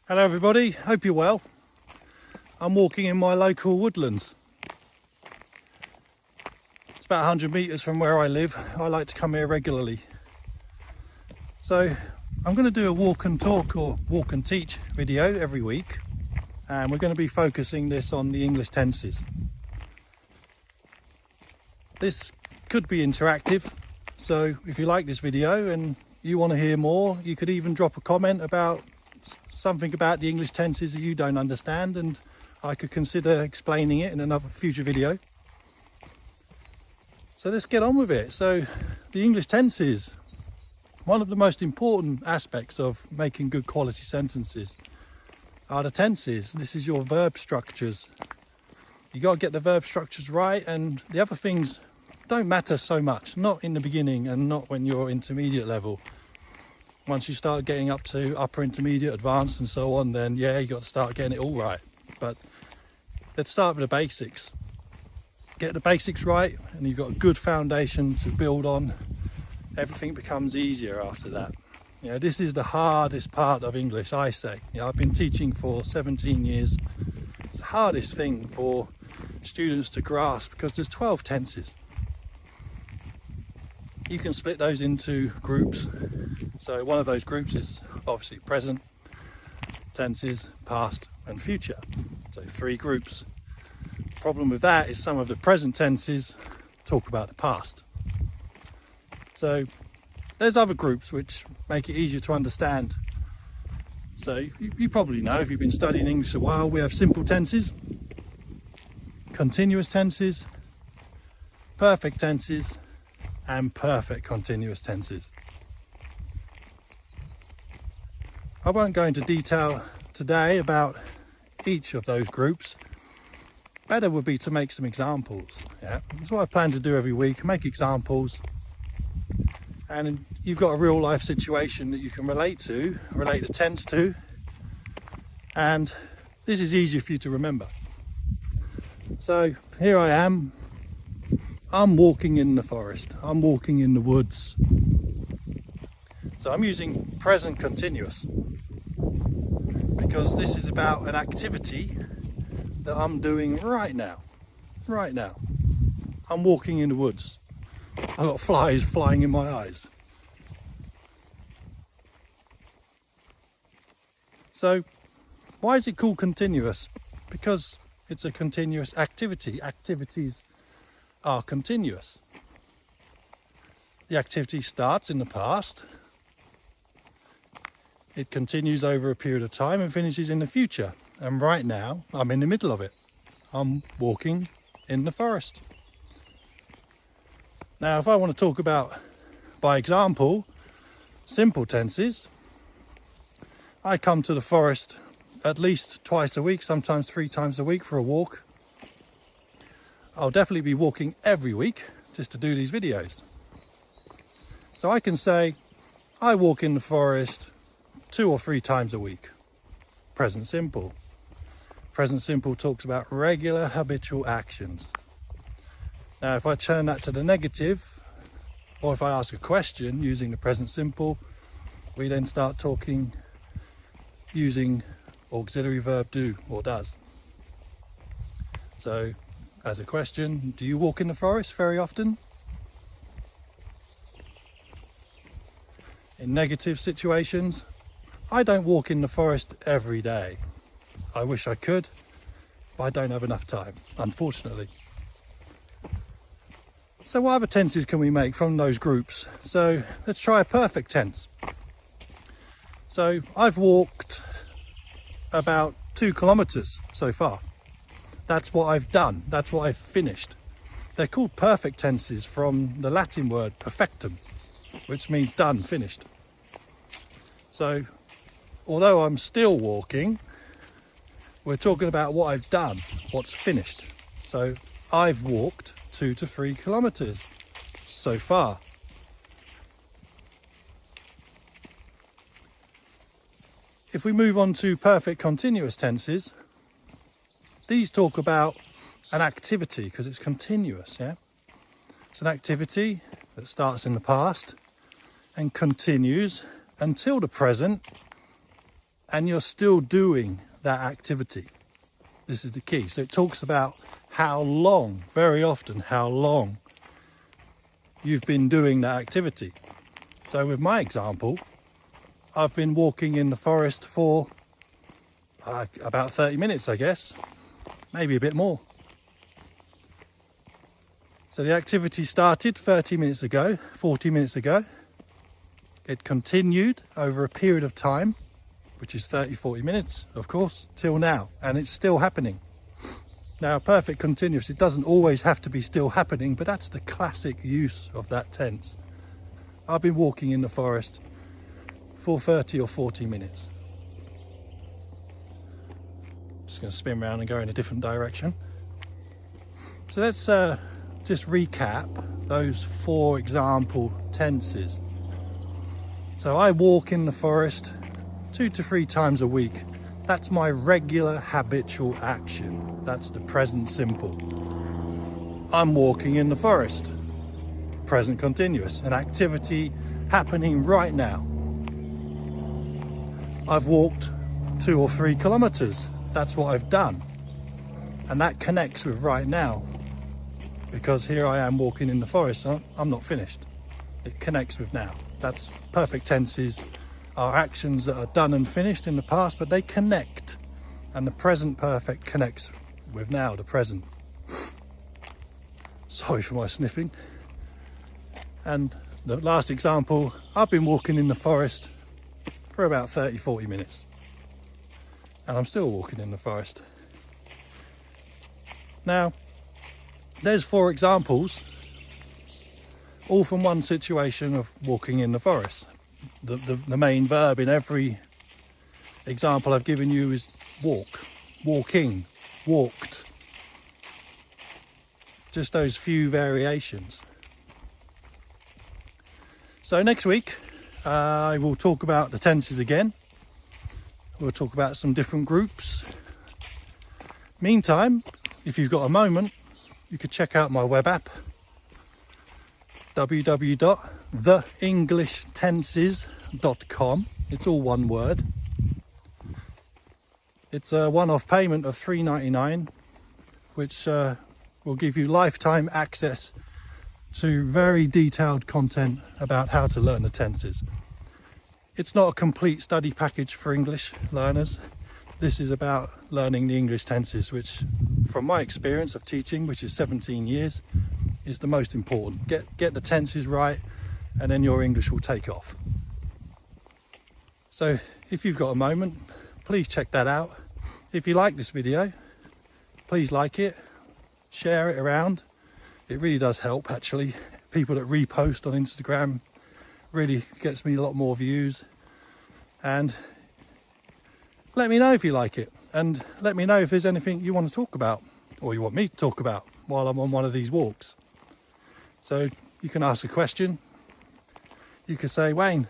Hello everybody, hope you're well. I'm walking in my local woodlands. It's about 100 metres from where I live. I like to come here regularly. So I'm going to do a walk and talk or walk and teach video every week, and we're going to be focusing this on the English tenses. This could be interactive, so if you like this video and you want to hear more, you could even drop a comment about something about the English tenses that you don't understand, and I could consider explaining it in another future video. So let's get on with it. So the English tenses, one of the most important aspects of making good quality sentences are the tenses. This is your verb structures. You got to get the verb structures right, and the other things don't matter so much, not in the beginning and not when you're intermediate level. Once you start getting up to upper intermediate, advanced and so on, then yeah, you got to start getting it all right. But let's start with the basics. Get the basics right and you've got a good foundation to build on. Everything becomes easier after that. You know, this is the hardest part of English, I say. You know, I've been teaching for 17 years. It's the hardest thing for students to grasp because there's 12 tenses. You can split those into groups. So one of those groups is obviously present tenses, past and future. So 3 groups. Problem with that is some of the present tenses talk about the past. So there's other groups which make it easier to understand. So you probably know, if you've been studying English a while, we have simple tenses, continuous tenses, perfect tenses, and perfect continuous tenses. I won't go into detail today about each of those groups. Better would be to make some examples. Yeah, that's what I plan to do every week, make examples. And you've got a real life situation that you can relate the tense to, and this is easier for you to remember. So here I am. I'm walking in the forest, I'm walking in the woods. So I'm using present continuous because this is about an activity that I'm doing right now. Right now. I'm walking in the woods. I've got flies flying in my eyes. So why is it called continuous? Because it's a continuous activity. Activities are continuous. The activity starts in the past, it continues over a period of time and finishes in the future. And right now I'm in the middle of it. I'm walking in the forest. Now if I want to talk about, by example, simple tenses, I come to the forest at least twice a week, sometimes 3 times a week for a walk. I'll definitely be walking every week just to do these videos. So I can say I walk in the forest 2 or 3 times a week. Present simple. Present simple talks about regular habitual actions. Now if I turn that to the negative, or if I ask a question using the present simple, we then start talking using auxiliary verb do or does. So as a question, do you walk in the forest very often? In negative situations, I don't walk in the forest every day. I wish I could, but I don't have enough time, unfortunately. So what other tenses can we make from those groups? So let's try a perfect tense. So I've walked about 2 kilometers so far. That's what I've done. That's what I've finished. They're called perfect tenses from the Latin word perfectum, which means done, finished. So although I'm still walking, we're talking about what I've done, what's finished. So I've walked 2 to 3 kilometers so far. If we move on to perfect continuous tenses, these talk about an activity because it's continuous, yeah? It's an activity that starts in the past and continues until the present and you're still doing that activity. This is the key. So it talks about how long, very often, how long you've been doing that activity. So with my example, I've been walking in the forest for about 30 minutes, I guess, maybe a bit more. So the activity started 30 minutes ago, 40 minutes ago. It continued over a period of time, which is 30, 40 minutes, of course, till now, and it's still happening. Now, perfect continuous, it doesn't always have to be still happening, but that's the classic use of that tense. I've been walking in the forest for 30 or 40 minutes. Just going to spin around and go in a different direction. So let's just recap those 4 example tenses. So I walk in the forest 2 to 3 times a week. That's my regular habitual action. That's the present simple. I'm walking in the forest. Present continuous, an activity happening right now. I've walked 2 or 3 kilometers. That's what I've done. And that connects with right now, because here I am walking in the forest. I'm not finished. It connects with now. That's perfect tenses are actions that are done and finished in the past, but they connect. And the present perfect connects with now, the present. Sorry for my sniffing. And the last example, I've been walking in the forest for about 30, 40 minutes. And I'm still walking in the forest. Now, there's 4 examples, all from one situation of walking in the forest. The main verb in every example I've given you is walk, walking, walked. Just those few variations. So next week, I will talk about the tenses again. We'll talk about some different groups. Meantime, if you've got a moment, you could check out my web app, www.theenglishtenses.com. It's all one word. It's a one-off payment of $3.99, which will give you lifetime access to very detailed content about how to learn the tenses. It's not a complete study package for English learners. This is about learning the English tenses, which, from my experience of teaching, which is 17 years, is the most important. Get the tenses right, and then your English will take off. So if you've got a moment, please check that out. If you like this video, please like it, share it around. It really does help, actually. People that repost on Instagram really gets me a lot more views. And let me know if you like it, and let me know if there's anything you want to talk about, or you want me to talk about while I'm on one of these walks. So you can ask a question. You could say, Wayne,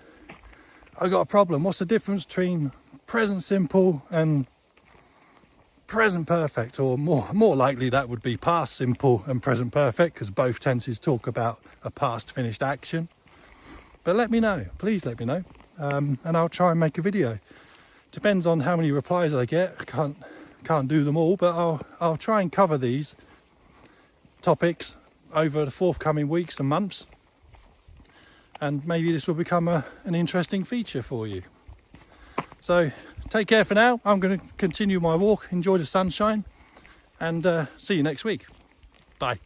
I got a problem. What's the difference between present simple and present perfect? Or more likely that would be past simple and present perfect, because both tenses talk about a past finished action. But let me know, please let me know, and I'll try and make a video. Depends on how many replies I get. I can't do them all, but I'll try and cover these topics over the forthcoming weeks and months, and maybe this will become an interesting feature for you. So take care for now. I'm going to continue my walk, enjoy the sunshine, and see you next week. Bye.